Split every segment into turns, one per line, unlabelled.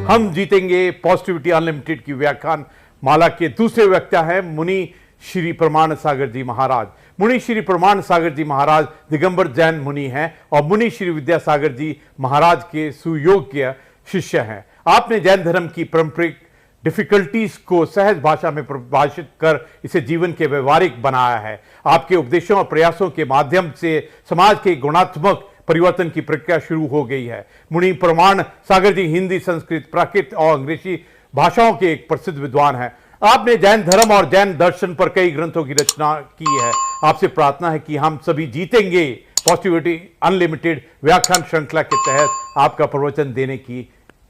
हम जीतेंगे positivity unlimited की व्याख्यान माला के दूसरे वक्ता हैं मुनि श्री प्रमाण सागर जी महाराज। मुनि श्री प्रमाण सागर जी महाराज दिगंबर जैन मुनि हैं और मुनि श्री विद्यासागर जी महाराज के सुयोग्य शिष्य हैं। आपने जैन धर्म की पारंपरिक डिफिकल्टीज को सहज भाषा में परिभाषित कर इसे जीवन के व्यवहारिक बनाया है। आपके उपदेशों और प्रयासों के माध्यम से समाज के गुणात्मक परिवर्तन की प्रक्रिया शुरू हो गई है। मुनि प्रमाण सागर जी हिंदी, संस्कृत, प्राकृत और अंग्रेजी भाषाओं के एक प्रसिद्ध विद्वान हैं। आपने जैन धर्म और जैन दर्शन पर कई ग्रंथों की रचना की है। आपसे प्रार्थना है कि हम सभी जीतेंगे पॉजिटिविटी अनलिमिटेड व्याख्यान श्रृंखला के तहत आपका प्रवचन देने की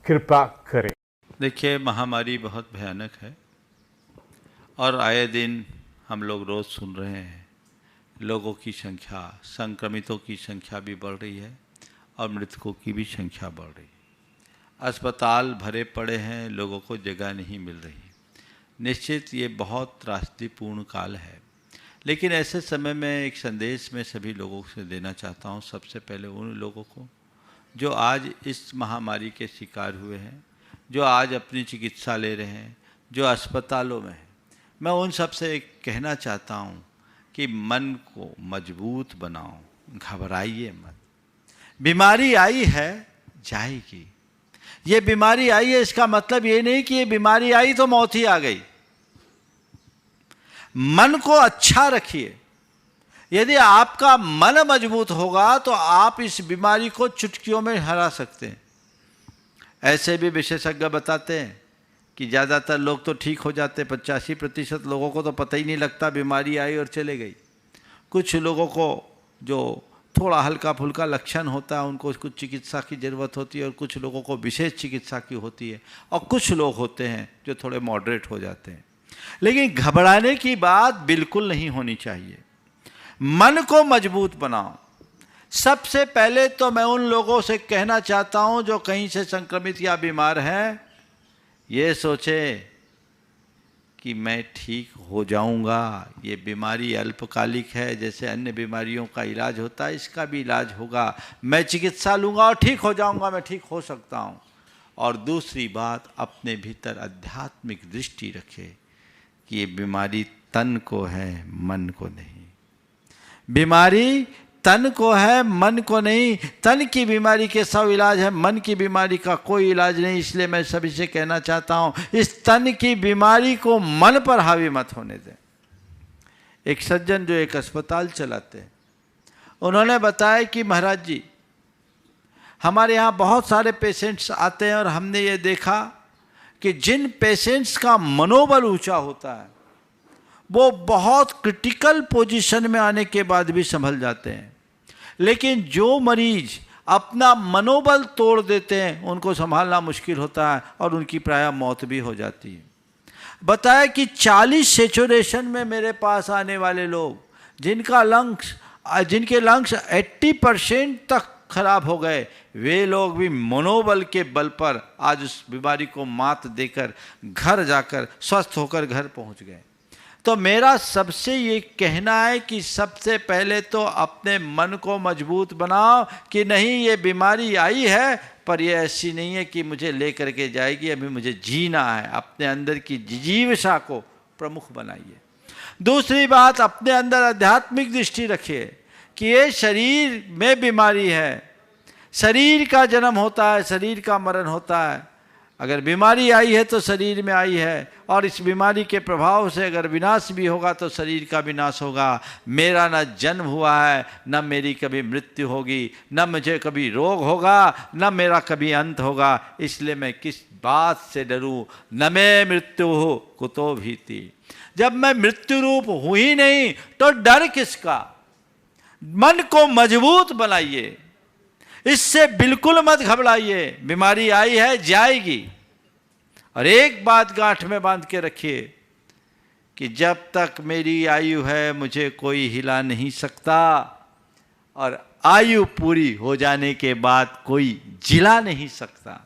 कृपा करें।
देखिए, महामारी बहुत भयानक है और आए दिन हम लोग रोज़ सुन रहे हैं लोगों की संख्या, संक्रमितों की संख्या भी बढ़ रही है और मृतकों की भी संख्या बढ़ रही है। अस्पताल भरे पड़े हैं, लोगों को जगह नहीं मिल रही। निश्चित ये बहुत त्रासदीपूर्ण काल है, लेकिन ऐसे समय में एक संदेश मैं सभी लोगों से देना चाहता हूँ। सबसे पहले उन लोगों को जो आज इस महामारी के शिकार हुए हैं, जो आज अपनी चिकित्सा ले रहे हैं, जो अस्पतालों में हैं, मैं उन सब से एक कहना चाहता हूँ कि मन को मजबूत बनाओ, घबराइए मत। बीमारी आई है, जाएगी। ये बीमारी आई है इसका मतलब ये नहीं कि ये बीमारी आई तो मौत ही आ गई। मन को अच्छा रखिए। यदि आपका मन मजबूत होगा तो आप इस बीमारी को चुटकियों में हरा सकते हैं। ऐसे भी विशेषज्ञ बताते हैं कि ज़्यादातर लोग तो ठीक हो जाते, 85% लोगों को तो पता ही नहीं लगता बीमारी आई और चले गई। कुछ लोगों को जो थोड़ा हल्का फुल्का लक्षण होता है उनको कुछ चिकित्सा की ज़रूरत होती है और कुछ लोगों को विशेष चिकित्सा की होती है और कुछ लोग होते हैं जो थोड़े मॉडरेट हो जाते हैं। लेकिन घबराने की बात बिल्कुल नहीं होनी चाहिए। मन को मजबूत बनाओ। सबसे पहले तो मैं उन लोगों से कहना चाहता हूं जो कहीं से संक्रमित या बीमार हैं, ये सोचे कि मैं ठीक हो जाऊंगा। ये बीमारी अल्पकालिक है, जैसे अन्य बीमारियों का इलाज होता है इसका भी इलाज होगा। मैं चिकित्सा लूँगा और ठीक हो जाऊंगा, मैं ठीक हो सकता हूँ। और दूसरी बात, अपने भीतर आध्यात्मिक दृष्टि रखे कि ये बीमारी तन को है, मन को नहीं। बीमारी तन को है, मन को नहीं। तन की बीमारी के 100 इलाज है, मन की बीमारी का कोई इलाज नहीं। इसलिए मैं सभी से कहना चाहता हूँ, इस तन की बीमारी को मन पर हावी मत होने दें। एक सज्जन जो एक अस्पताल चलाते हैं, उन्होंने बताया कि महाराज जी, हमारे यहाँ बहुत सारे पेशेंट्स आते हैं और हमने ये देखा कि जिन पेशेंट्स का मनोबल ऊंचा होता है वो बहुत क्रिटिकल पोजीशन में आने के बाद भी संभल जाते हैं, लेकिन जो मरीज अपना मनोबल तोड़ देते हैं उनको संभालना मुश्किल होता है और उनकी प्रायः मौत भी हो जाती है। बताया कि 40 सैचुरेशन में मेरे पास आने वाले लोग जिनके लंग्स 80% तक खराब हो गए, वे लोग भी मनोबल के बल पर आज उस बीमारी को मात देकर घर जाकर स्वस्थ होकर घर पहुंच गए। तो मेरा सबसे ये कहना है कि सबसे पहले तो अपने मन को मजबूत बनाओ कि नहीं, ये बीमारी आई है पर ये ऐसी नहीं है कि मुझे ले करके जाएगी, अभी मुझे जीना है। अपने अंदर की जिजीविषा को प्रमुख बनाइए। दूसरी बात, अपने अंदर आध्यात्मिक दृष्टि रखिए कि ये शरीर में बीमारी है, शरीर का जन्म होता है, शरीर का मरण होता है। अगर बीमारी आई है तो शरीर में आई है और इस बीमारी के प्रभाव से अगर विनाश भी होगा तो शरीर का विनाश होगा। मेरा न जन्म हुआ है, न मेरी कभी मृत्यु होगी, न मुझे कभी रोग होगा, न मेरा कभी अंत होगा। इसलिए मैं किस बात से डरूं? न मैं मृत्यु हो कुतो भीति। जब मैं मृत्यु रूप हूं ही नहीं तो डर किसका? मन को मजबूत बनाइए, इससे बिल्कुल मत घबराइए। बीमारी आई है, जाएगी। और एक बात गांठ में बांध के रखिए कि जब तक मेरी आयु है मुझे कोई हिला नहीं सकता और आयु पूरी हो जाने के बाद कोई जिला नहीं सकता।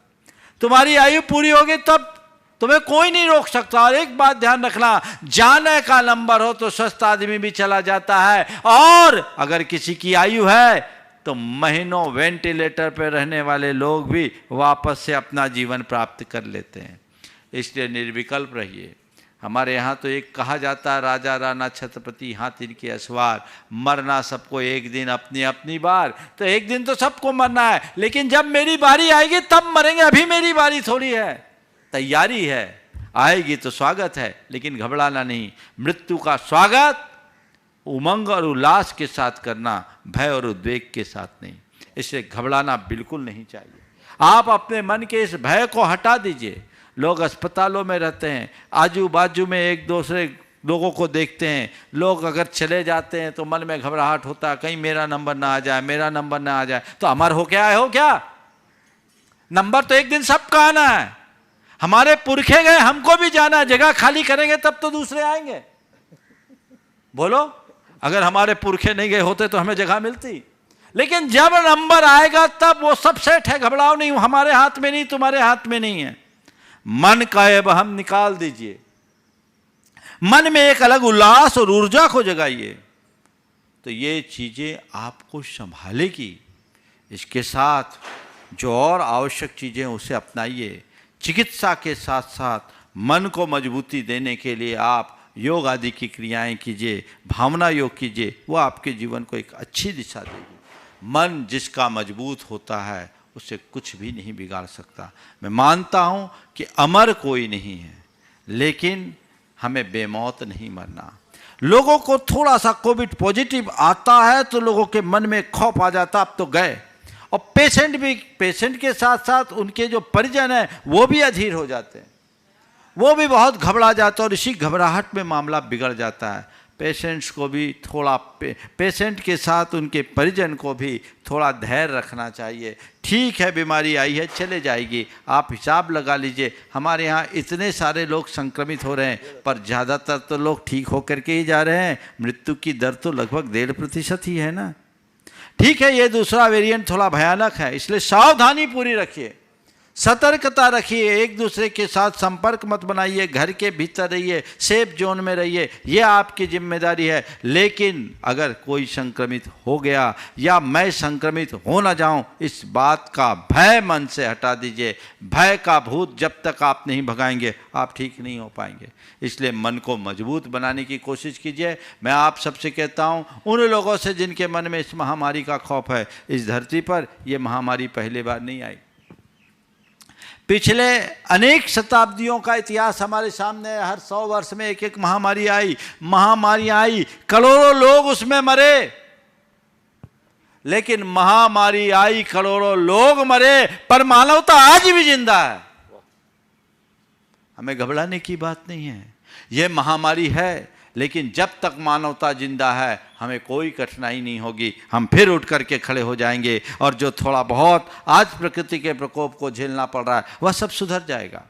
तुम्हारी आयु पूरी होगी तब तुम्हें कोई नहीं रोक सकता। और एक बात ध्यान रखना, जाने का नंबर हो तो स्वस्थ आदमी भी चला जाता है, और अगर किसी की आयु है तो महीनों वेंटिलेटर पर रहने वाले लोग भी वापस से अपना जीवन प्राप्त कर लेते हैं। इसलिए निर्विकल्प रहिए। हमारे यहाँ तो एक कहा जाता है, राजा राणा छत्रपति हाथ इनके असवार, मरना सबको एक दिन अपनी अपनी बार। तो एक दिन तो सबको मरना है, लेकिन जब मेरी बारी आएगी तब मरेंगे, अभी मेरी बारी थोड़ी है। तैयारी है, आएगी तो स्वागत है, लेकिन घबराना नहीं। मृत्यु का स्वागत उमंग और उल्लास के साथ करना, भय और उद्वेग के साथ नहीं। इससे घबराना बिल्कुल नहीं चाहिए। आप अपने मन के इस भय को हटा दीजिए। लोग अस्पतालों में रहते हैं, आजू बाजू में एक दूसरे लोगों को देखते हैं, लोग अगर चले जाते हैं तो मन में घबराहट होता है, कहीं मेरा नंबर ना आ जाए, मेरा नंबर ना आ जाए। तो अमर हो क्या है, हो क्या? नंबर तो एक दिन सबका आना है। हमारे पुरखे गए, हमको भी जाना है। जगह खाली करेंगे तब तो दूसरे आएंगे। बोलो, अगर हमारे पुरखे नहीं गए होते तो हमें जगह मिलती। लेकिन जब नंबर आएगा तब वो सब सेट है, घबराओ नहीं, हमारे हाथ में नहीं, तुम्हारे हाथ में नहीं है। मन का हम निकाल दीजिए, मन में एक अलग उल्लास और ऊर्जा को जगाइए, तो ये चीजें आपको संभालेगी। इसके साथ जो और आवश्यक चीजें उसे अपनाइए। चिकित्सा के साथ साथ मन को मजबूती देने के लिए आप योग आदि की क्रियाएं कीजिए, भावना योग कीजिए, वो आपके जीवन को एक अच्छी दिशा देगी। मन जिसका मजबूत होता है उसे कुछ भी नहीं बिगाड़ सकता। मैं मानता हूँ कि अमर कोई नहीं है, लेकिन हमें बेमौत नहीं मरना। लोगों को थोड़ा सा कोविड पॉजिटिव आता है तो लोगों के मन में खौफ आ जाता, अब तो गए। और पेशेंट भी, पेशेंट के साथ साथ उनके जो परिजन हैं वो भी अधीर हो जाते हैं, वो भी बहुत घबरा जाता है और इसी घबराहट में मामला बिगड़ जाता है। पेशेंट्स को भी थोड़ा पेशेंट के साथ उनके परिजन को भी थोड़ा धैर्य रखना चाहिए। ठीक है, बीमारी आई है, चले जाएगी। आप हिसाब लगा लीजिए, हमारे यहाँ इतने सारे लोग संक्रमित हो रहे हैं, पर ज़्यादातर तो लोग ठीक होकर के ही जा रहे हैं। मृत्यु की दर तो लगभग 1.5% ही है ना। ठीक है, ये दूसरा वेरिएंट थोड़ा भयानक है, इसलिए सावधानी पूरी रखिए, सतर्कता रखिए, एक दूसरे के साथ संपर्क मत बनाइए, घर के भीतर रहिए, सेफ जोन में रहिए, ये आपकी जिम्मेदारी है। लेकिन अगर कोई संक्रमित हो गया या मैं संक्रमित हो ना जाऊं, इस बात का भय मन से हटा दीजिए। भय का भूत जब तक आप नहीं भगाएंगे आप ठीक नहीं हो पाएंगे। इसलिए मन को मजबूत बनाने की कोशिश कीजिए। मैं आप सबसे कहता हूं, उन लोगों से जिनके मन में इस महामारी का खौफ है, इस धरती पर ये महामारी पहली बार नहीं आई। पिछले अनेक शताब्दियों का इतिहास हमारे सामने है। हर 100 वर्ष में एक एक महामारी आई, करोड़ों लोग उसमें मरे। लेकिन महामारी आई, करोड़ों लोग मरे, पर मानवता आज भी जिंदा है। हमें घबराने की बात नहीं है। यह महामारी है, लेकिन जब तक मानवता जिंदा है हमें कोई कठिनाई नहीं होगी। हम फिर उठ करके खड़े हो जाएंगे और जो थोड़ा बहुत आज प्रकृति के प्रकोप को झेलना पड़ रहा है वह सब सुधर जाएगा।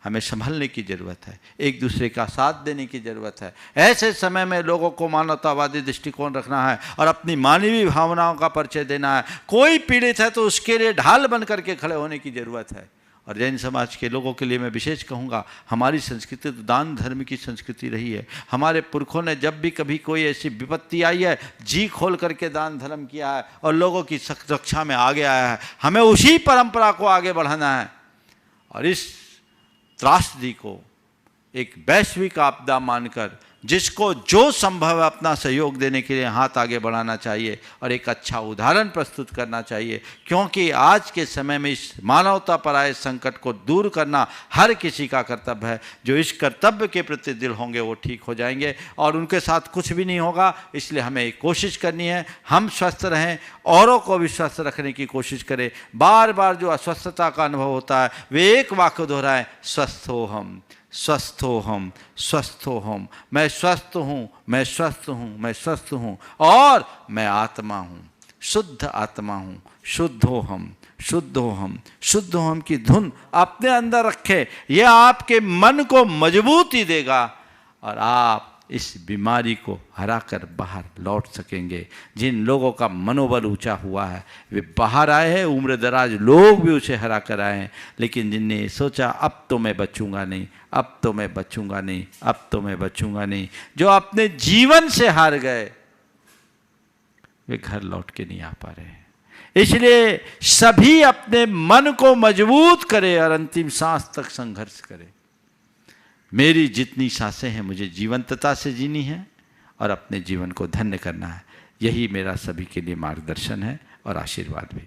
हमें संभलने की ज़रूरत है, एक दूसरे का साथ देने की ज़रूरत है। ऐसे समय में लोगों को मानवतावादी दृष्टिकोण रखना है और अपनी मानवीय भावनाओं का परिचय देना है। कोई पीड़ित है तो उसके लिए ढाल बन करके खड़े होने की ज़रूरत है। और जैन समाज के लोगों के लिए मैं विशेष कहूँगा, हमारी संस्कृति तो दान धर्म की संस्कृति रही है। हमारे पुरखों ने जब भी कभी कोई ऐसी विपत्ति आई है, जी खोल करके दान धर्म किया है और लोगों की रक्षा में आगे आया है। हमें उसी परंपरा को आगे बढ़ाना है और इस त्रासदी को एक वैश्विक आपदा मानकर जिसको जो संभव है अपना सहयोग देने के लिए हाथ आगे बढ़ाना चाहिए और एक अच्छा उदाहरण प्रस्तुत करना चाहिए। क्योंकि आज के समय में इस मानवता पर आए संकट को दूर करना हर किसी का कर्तव्य है। जो इस कर्तव्य के प्रति दिल होंगे वो ठीक हो जाएंगे और उनके साथ कुछ भी नहीं होगा। इसलिए हमें एक कोशिश करनी है, हम स्वस्थ रहें, औरों को भी स्वस्थ रखने की कोशिश करें। बार बार जो अस्वस्थता का अनुभव होता है वे एक वाक्य दोहराएं, स्वस्थ हो हम, स्वस्थ हो हम, स्वस्थ हो हम। मैं स्वस्थ हूँ, मैं स्वस्थ हूँ, मैं स्वस्थ हूँ और मैं आत्मा हूँ, शुद्ध आत्मा हूँ। शुद्ध हो हम, शुद्ध हो हम, शुद्ध हो हम की धुन अपने अंदर रखे। यह आपके मन को मजबूती देगा और आप इस बीमारी को हराकर बाहर लौट सकेंगे। जिन लोगों का मनोबल ऊंचा हुआ है वे बाहर आए हैं, उम्र दराज लोग भी उसे हरा कर आए हैं। लेकिन जिनने सोचा अब तो मैं बचूंगा नहीं, अब तो मैं बचूंगा नहीं, अब तो मैं बचूंगा नहीं, जो अपने जीवन से हार गए वे घर लौट के नहीं आ पा रहे हैं। इसलिए सभी अपने मन को मजबूत करें और अंतिम सांस तक संघर्ष करें। मेरी जितनी सांसें हैं मुझे जीवंतता से जीनी है और अपने जीवन को धन्य करना है। यही मेरा सभी के लिए मार्गदर्शन है और आशीर्वाद भी।